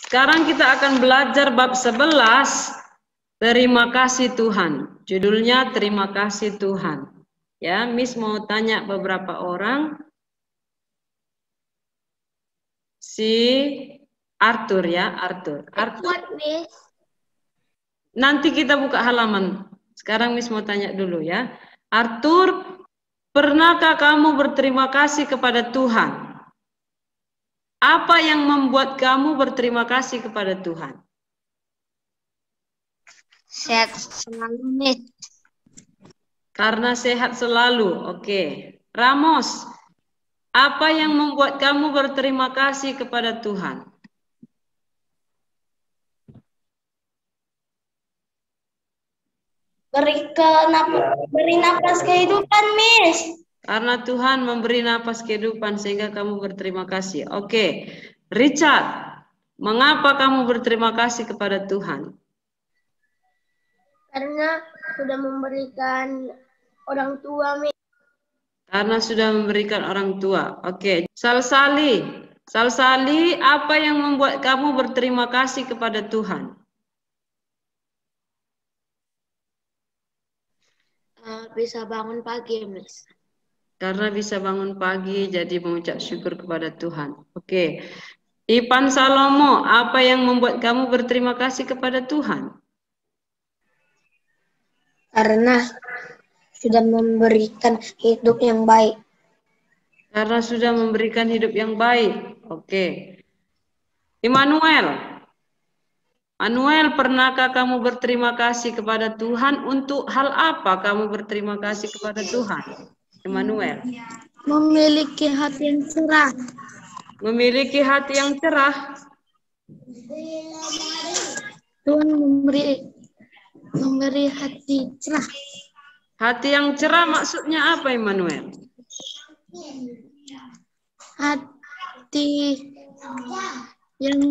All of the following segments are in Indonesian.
Sekarang kita akan belajar bab 11, terima kasih Tuhan. Judulnya terima kasih Tuhan. Ya, Miss mau tanya beberapa orang. Si Arthur ya, Arthur. Nanti kita buka halaman. Sekarang Miss mau tanya dulu ya. Arthur, pernahkah kamu berterima kasih kepada Tuhan? Apa yang membuat kamu berterima kasih kepada Tuhan? Sehat selalu, Miss. Karena sehat selalu. Oke. Ramos, apa yang membuat kamu berterima kasih kepada Tuhan? Beri napas kehidupan, Miss. Karena Tuhan memberi napas kehidupan sehingga kamu berterima kasih. Oke. Richard, mengapa kamu berterima kasih kepada Tuhan? Karena sudah memberikan orang tua, Miss. Karena sudah memberikan orang tua. Oke. Salsali, apa yang membuat kamu berterima kasih kepada Tuhan? Bisa bangun pagi, Miss. Karena bisa bangun pagi, jadi mengucap syukur kepada Tuhan. Oke. Ipan Salomo, apa yang membuat kamu berterima kasih kepada Tuhan? Karena sudah memberikan hidup yang baik. Karena sudah memberikan hidup yang baik. Oke. Immanuel, pernahkah kamu berterima kasih kepada Tuhan? Untuk hal apa kamu berterima kasih kepada Tuhan? Immanuel. Memiliki hati yang cerah. Memiliki hati yang cerah. Tuhan memberi hati cerah. Hati yang cerah maksudnya apa, Immanuel? Hati yang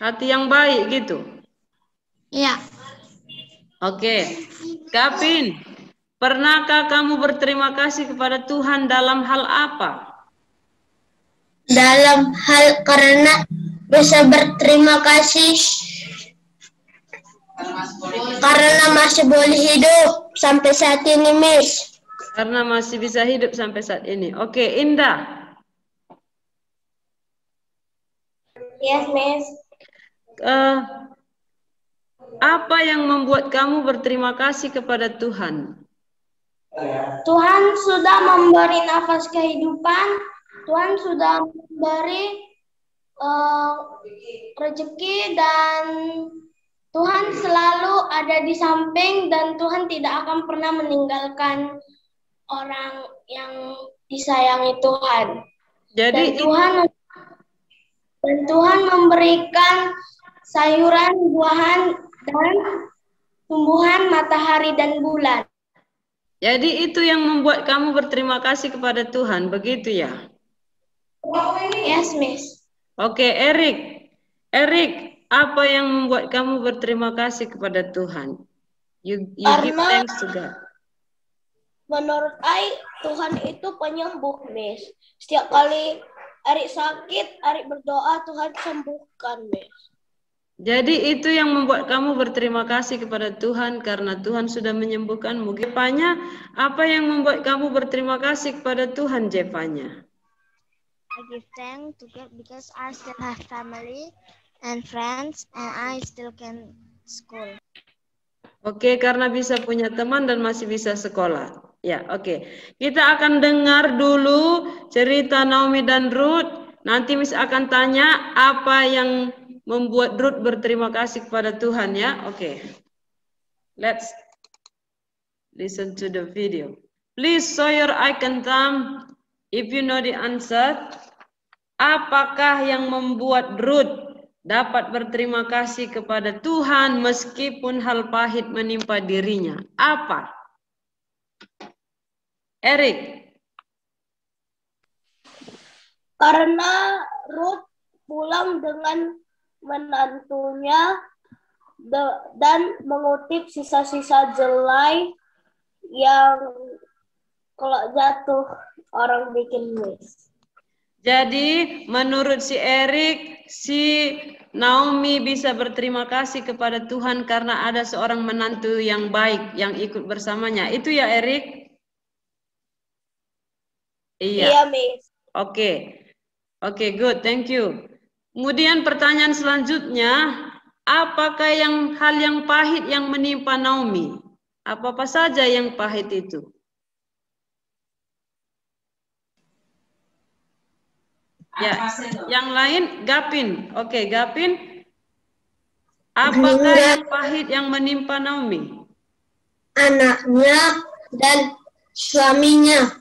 hati yang baik gitu. ya. Oke. Gavin, pernahkah kamu berterima kasih kepada Tuhan dalam hal apa? Dalam hal karena bisa berterima kasih karena masih boleh hidup sampai saat ini, Miss. Karena masih bisa hidup sampai saat ini. Oke, Indah. Yes, Miss. Apa yang membuat kamu berterima kasih kepada Tuhan? Tuhan sudah memberi nafas kehidupan. Tuhan sudah memberi rezeki dan Tuhan selalu ada di samping dan Tuhan tidak akan pernah meninggalkan orang yang disayangi Tuhan. Jadi Tuhan memberikan sayuran, buahan, dan tumbuhan, matahari, dan bulan. Jadi itu yang membuat kamu berterima kasih kepada Tuhan, begitu ya? Yes, Miss. Oke, Erik, apa yang membuat kamu berterima kasih kepada Tuhan? You give thanks to God. Menurut Tuhan itu penyembuh, Miss. Setiap kali Erik sakit, Erik berdoa, Tuhan sembuhkan, Miss. Jadi itu yang membuat kamu berterima kasih kepada Tuhan karena Tuhan sudah menyembuhkanmu. Jepanya, apa yang membuat kamu berterima kasih kepada Tuhan, Jepanya? I give thanks to God because I still have family and friends and I still can school. Oke, karena bisa punya teman dan masih bisa sekolah. Ya, oke. Kita akan dengar dulu cerita Naomi dan Ruth. Nanti Miss akan tanya apa yang membuat Ruth berterima kasih kepada Tuhan ya. Oke. Let's listen to the video. Please show your icon thumb if you know the answer. Apakah yang membuat Ruth dapat berterima kasih kepada Tuhan meskipun hal pahit menimpa dirinya? Apa? Erik. Karena Ruth pulang dengan menantunya dan mengutip sisa-sisa jelai yang Kalau jatuh orang bikin wish. Jadi menurut si Erik, si Naomi bisa berterima kasih kepada Tuhan karena ada seorang menantu yang baik yang ikut bersamanya. Itu ya Erik? Iya. Iya, Miss. Oke. Oke, good. Thank you. Kemudian pertanyaan selanjutnya, apakah hal yang pahit yang menimpa Naomi? Apa-apa saja yang pahit itu? Ya, yang lain Gapin. Oke, Gapin. Apakah yang pahit yang menimpa Naomi? Anaknya dan suaminya.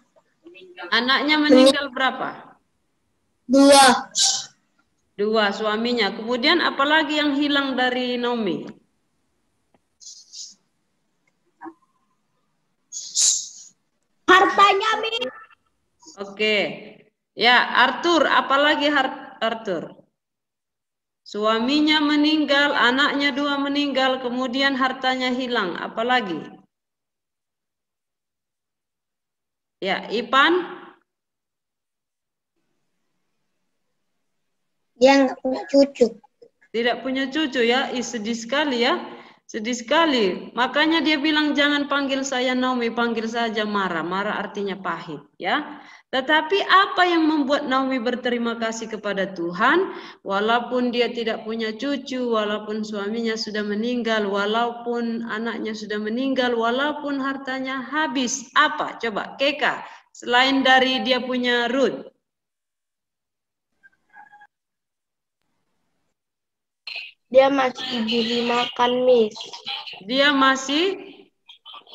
Anaknya meninggal berapa? 2. 2 suaminya. Kemudian apalagi yang hilang dari Naomi? Hartanya, Miss. Oke. Ya, Arthur, apalagi Arthur? Suaminya meninggal, anaknya 2 meninggal, kemudian hartanya hilang. Apalagi? Ya, Ipan? Dia nggak punya cucu. Tidak punya cucu ya, sedih sekali ya. Sedih sekali. Makanya dia bilang jangan panggil saya Naomi, panggil saja Mara. Mara artinya pahit ya. Tetapi apa yang membuat Naomi berterima kasih kepada Tuhan? Walaupun dia tidak punya cucu, walaupun suaminya sudah meninggal, walaupun anaknya sudah meninggal, walaupun hartanya habis. Apa? Coba Keka. Selain dari dia punya Ruth. Dia masih diberi makan, Miss. Dia masih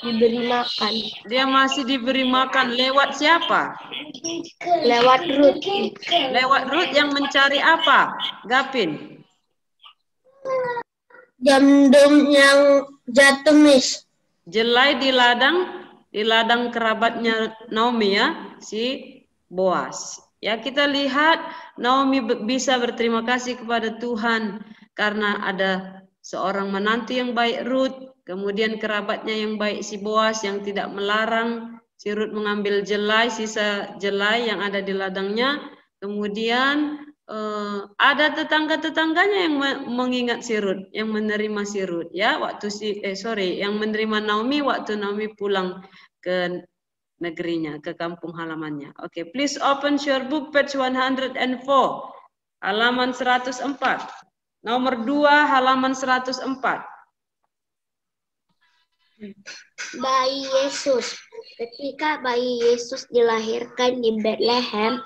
Diberi makan. Dia masih diberi makan lewat siapa? Lewat Ruth. Lewat Ruth yang mencari apa? Gapin. Gandum yang jatuh, Miss. Jelai di ladang kerabatnya Naomi ya, si Boas. Ya, kita lihat Naomi bisa berterima kasih kepada Tuhan karena ada seorang menantu yang baik Ruth, kemudian kerabatnya yang baik si Boas yang tidak melarang si Ruth mengambil jelai, sisa jelai yang ada di ladangnya. Kemudian ada tetangga-tetangganya yang mengingat si Ruth, yang menerima si Ruth ya, waktu yang menerima Naomi waktu Naomi pulang ke negerinya, ke kampung halamannya. Oke, please open your book page 104. Halaman 104. Nomor 2 halaman 104. Bayi Yesus. Ketika bayi Yesus dilahirkan di Bethlehem,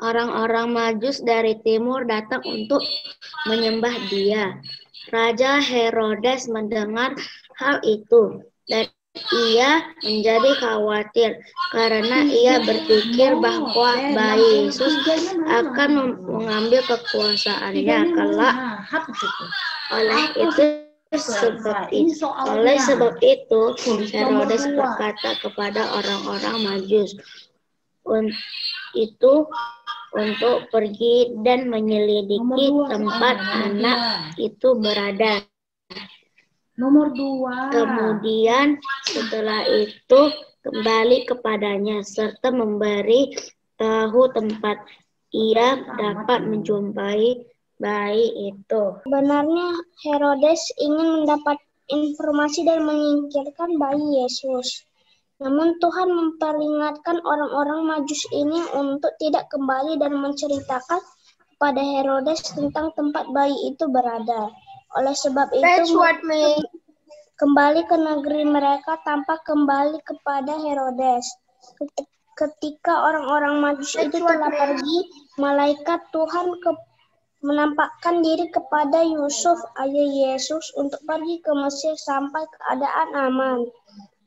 orang-orang Majus dari timur datang untuk menyembah dia. Raja Herodes mendengar hal itu dan ia menjadi khawatir karena ia berpikir bahwa bayi Yesus akan mengambil kekuasaannya kelak. Oleh sebab itu, Herodes berkata kepada orang-orang Majus untuk pergi dan menyelidiki tempat anak itu berada. Nomor 2. Kemudian setelah itu kembali kepadanya serta memberi tahu tempat ia dapat menjumpai bayi itu. Sebenarnya Herodes ingin mendapat informasi dan menyingkirkan bayi Yesus. Namun Tuhan memperingatkan orang-orang Majus ini untuk tidak kembali dan menceritakan kepada Herodes tentang tempat bayi itu berada. Oleh sebab itu kembali ke negeri mereka tanpa kembali kepada Herodes. Ketika orang-orang Majus itu telah pergi, malaikat Tuhan menampakkan diri kepada Yusuf, ayah Yesus, untuk pergi ke Mesir sampai keadaan aman.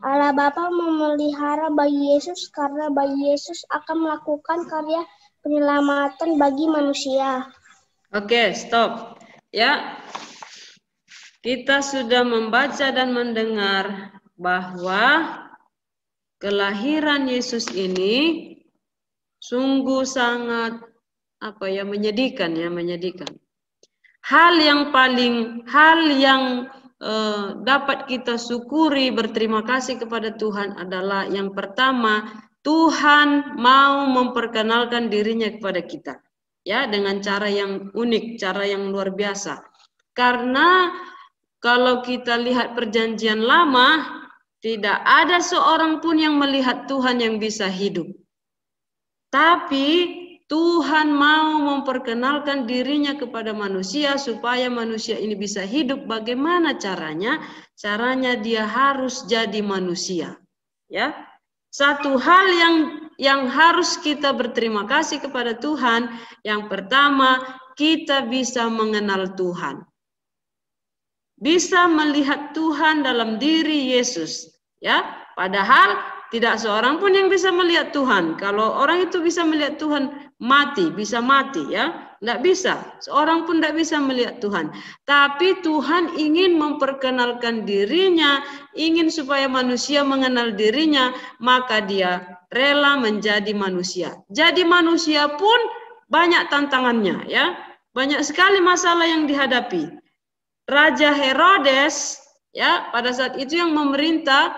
Allah Bapa memelihara bayi Yesus karena bayi Yesus akan melakukan karya penyelamatan bagi manusia. Oke, stop. Ya. Kita sudah membaca dan mendengar bahwa kelahiran Yesus ini sungguh sangat menyedihkan ya, menyedihkan. Hal yang dapat kita syukuri berterima kasih kepada Tuhan adalah yang pertama, Tuhan mau memperkenalkan dirinya kepada kita, ya, dengan cara yang unik, cara yang luar biasa. Karena kalau kita lihat perjanjian lama, tidak ada seorang pun yang melihat Tuhan yang bisa hidup. Tapi Tuhan mau memperkenalkan dirinya kepada manusia supaya manusia ini bisa hidup. Bagaimana caranya? Caranya dia harus jadi manusia, ya. Satu hal yang harus kita berterima kasih kepada Tuhan, yang pertama, kita bisa mengenal Tuhan. Bisa melihat Tuhan dalam diri Yesus, ya. Padahal tidak seorang pun yang bisa melihat Tuhan. Kalau orang itu bisa melihat Tuhan, bisa mati, ya. Tidak bisa. Seorang pun tidak bisa melihat Tuhan. Tapi Tuhan ingin memperkenalkan dirinya, ingin supaya manusia mengenal dirinya, maka dia rela menjadi manusia. Jadi manusia pun banyak tantangannya, ya. Banyak sekali masalah yang dihadapi. Raja Herodes, ya, pada saat itu yang memerintah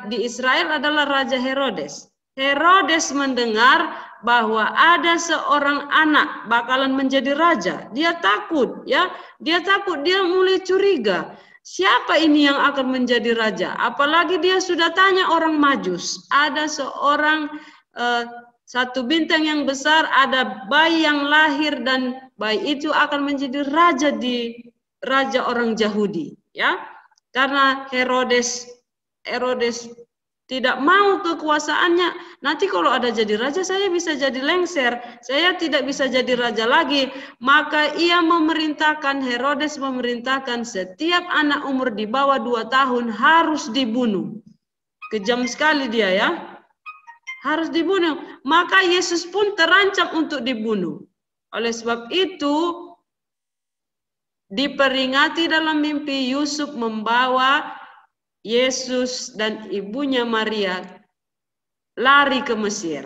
di Israel adalah Raja Herodes. Herodes mendengar bahwa ada seorang anak bakalan menjadi raja. Dia takut, ya. Dia takut, dia mulai curiga. Siapa ini yang akan menjadi raja? Apalagi dia sudah tanya orang Majus. Ada seorang satu bintang yang besar, ada bayi yang lahir dan bayi itu akan menjadi raja orang Yahudi, ya. Karena Herodes tidak mau kekuasaannya. Nanti kalau ada jadi raja, saya bisa jadi lengser. Saya tidak bisa jadi raja lagi. Maka Herodes memerintahkan setiap anak umur di bawah 2 tahun harus dibunuh. Kejam sekali dia, ya. Harus dibunuh. Maka Yesus pun terancam untuk dibunuh. Oleh sebab itu, diperingati dalam mimpi Yusuf membawa Yesus dan ibunya Maria lari ke Mesir.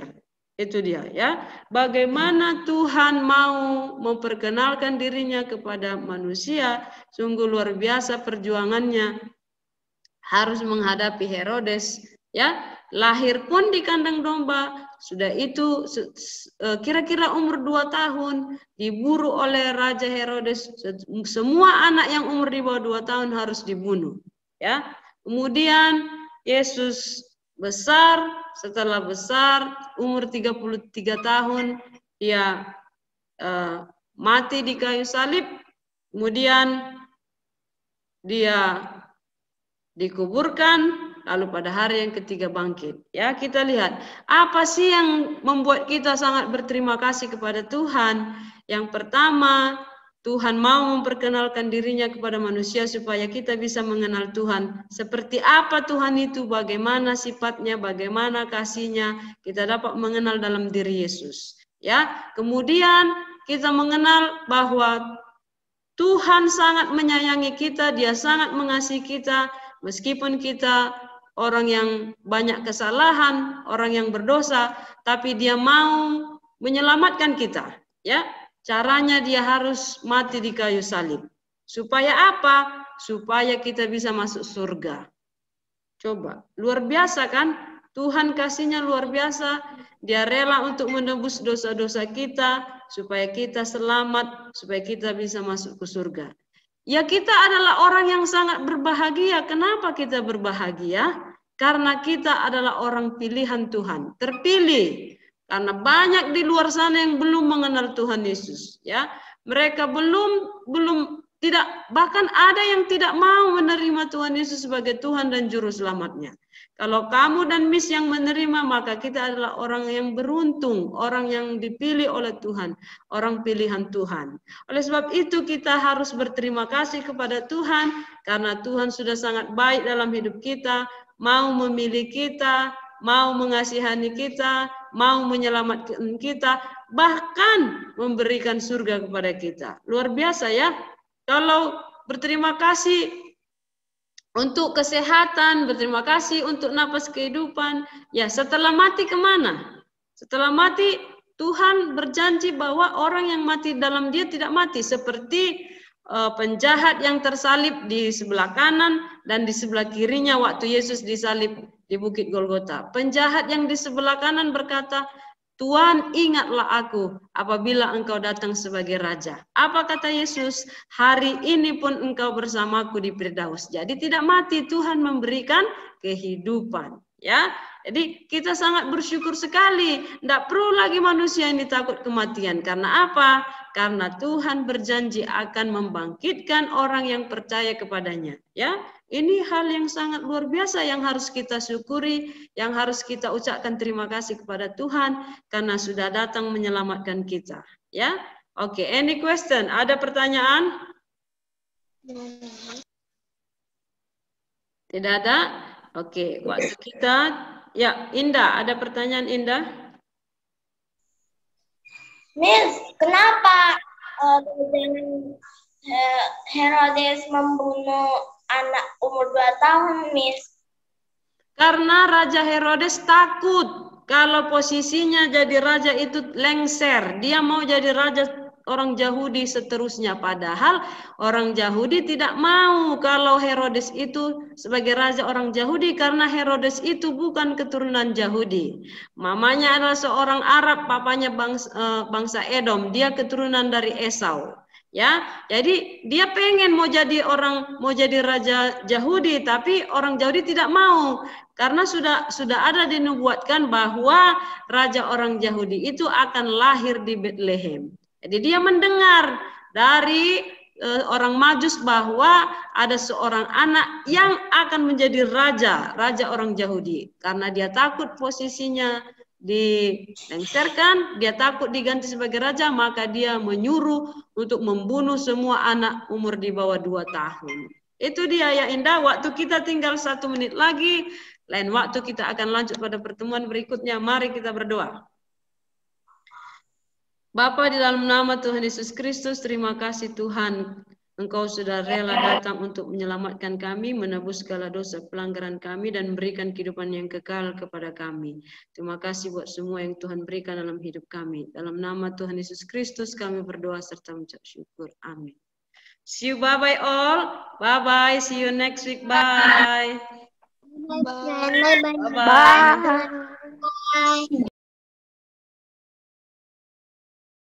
Itu dia, ya. Bagaimana Tuhan mau memperkenalkan dirinya kepada manusia, sungguh luar biasa perjuangannya. Harus menghadapi Herodes, ya. Lahir pun di kandang domba, sudah itu kira-kira umur 2 tahun, diburu oleh Raja Herodes. Semua anak yang umur di bawah 2 tahun harus dibunuh, ya. Kemudian Yesus besar, setelah besar umur 33 tahun dia mati di kayu salib, kemudian dia dikuburkan, lalu pada hari yang ketiga bangkit. Ya, kita lihat apa sih yang membuat kita sangat berterima kasih kepada Tuhan. Yang pertama, Tuhan mau memperkenalkan dirinya kepada manusia supaya kita bisa mengenal Tuhan. Seperti apa Tuhan itu, bagaimana sifatnya, bagaimana kasihnya, kita dapat mengenal dalam diri Yesus. Ya, kemudian kita mengenal bahwa Tuhan sangat menyayangi kita, Dia sangat mengasihi kita, meskipun kita orang yang banyak kesalahan, orang yang berdosa, tapi Dia mau menyelamatkan kita. Ya. Caranya dia harus mati di kayu salib. Supaya apa? Supaya kita bisa masuk surga. Coba, luar biasa kan? Tuhan kasihnya luar biasa. Dia rela untuk menebus dosa-dosa kita, supaya kita selamat, supaya kita bisa masuk ke surga. Ya, kita adalah orang yang sangat berbahagia. Kenapa kita berbahagia? Karena kita adalah orang pilihan Tuhan, terpilih. Karena banyak di luar sana yang belum mengenal Tuhan Yesus, ya. Mereka bahkan ada yang tidak mau menerima Tuhan Yesus sebagai Tuhan dan juru selamatnya. Kalau kamu dan Miss yang menerima, maka kita adalah orang yang beruntung, orang yang dipilih oleh Tuhan, orang pilihan Tuhan. Oleh sebab itu kita harus berterima kasih kepada Tuhan karena Tuhan sudah sangat baik dalam hidup kita, mau memilih kita, mau mengasihani kita, mau menyelamatkan kita, bahkan memberikan surga kepada kita. Luar biasa, ya. Kalau berterima kasih untuk kesehatan, berterima kasih untuk napas kehidupan, ya setelah mati kemana? Setelah mati, Tuhan berjanji bahwa orang yang mati dalam Dia tidak mati. Seperti penjahat yang tersalib di sebelah kanan dan di sebelah kirinya waktu Yesus disalib di Bukit Golgota. Penjahat yang di sebelah kanan berkata, Tuhan, ingatlah aku apabila engkau datang sebagai raja. Apa kata Yesus? Hari ini pun engkau bersamaku di Firdaus. Jadi tidak mati, Tuhan memberikan kehidupan. Ya, jadi kita sangat bersyukur sekali. Tidak perlu lagi manusia ini takut kematian. Karena apa? Karena Tuhan berjanji akan membangkitkan orang yang percaya kepadanya. Ya, ini hal yang sangat luar biasa yang harus kita syukuri, yang harus kita ucapkan terima kasih kepada Tuhan karena sudah datang menyelamatkan kita. Ya, oke. Any question? Ada pertanyaan? Tidak ada? Oke, waktu kita. Ya, Indah, ada pertanyaan Indah? Miss, kenapa Herodes membunuh anak umur 2 tahun, Miss? Karena Raja Herodes takut kalau posisinya jadi raja itu lengser. Dia mau jadi raja orang Yahudi seterusnya. Padahal orang Yahudi tidak mau kalau Herodes itu sebagai raja orang Yahudi. Karena Herodes itu bukan keturunan Yahudi. Mamanya adalah seorang Arab, papanya bangsa Edom. Dia keturunan dari Esau. Ya, jadi dia pengen mau jadi raja Yahudi, tapi orang Yahudi tidak mau karena sudah ada dinubuatkan bahwa raja orang Yahudi itu akan lahir di Bethlehem. Jadi dia mendengar dari orang Majus bahwa ada seorang anak yang akan menjadi raja orang Yahudi. Karena dia takut posisinya dilengserkan, dia takut diganti sebagai raja, maka dia menyuruh untuk membunuh semua anak umur di bawah 2 tahun. Itu dia ya Indah, waktu kita tinggal 1 menit lagi, lain waktu kita akan lanjut pada pertemuan berikutnya. Mari kita berdoa. Bapa, di dalam nama Tuhan Yesus Kristus, terima kasih Tuhan. Engkau sudah rela datang untuk menyelamatkan kami, menebus segala dosa pelanggaran kami, dan memberikan kehidupan yang kekal kepada kami. Terima kasih buat semua yang Tuhan berikan dalam hidup kami. Dalam nama Tuhan Yesus Kristus kami berdoa serta mengucap syukur. Amin. See you, bye-bye all. Bye-bye. See you next week. Bye. Bye. Bye. Bye-bye. Bye.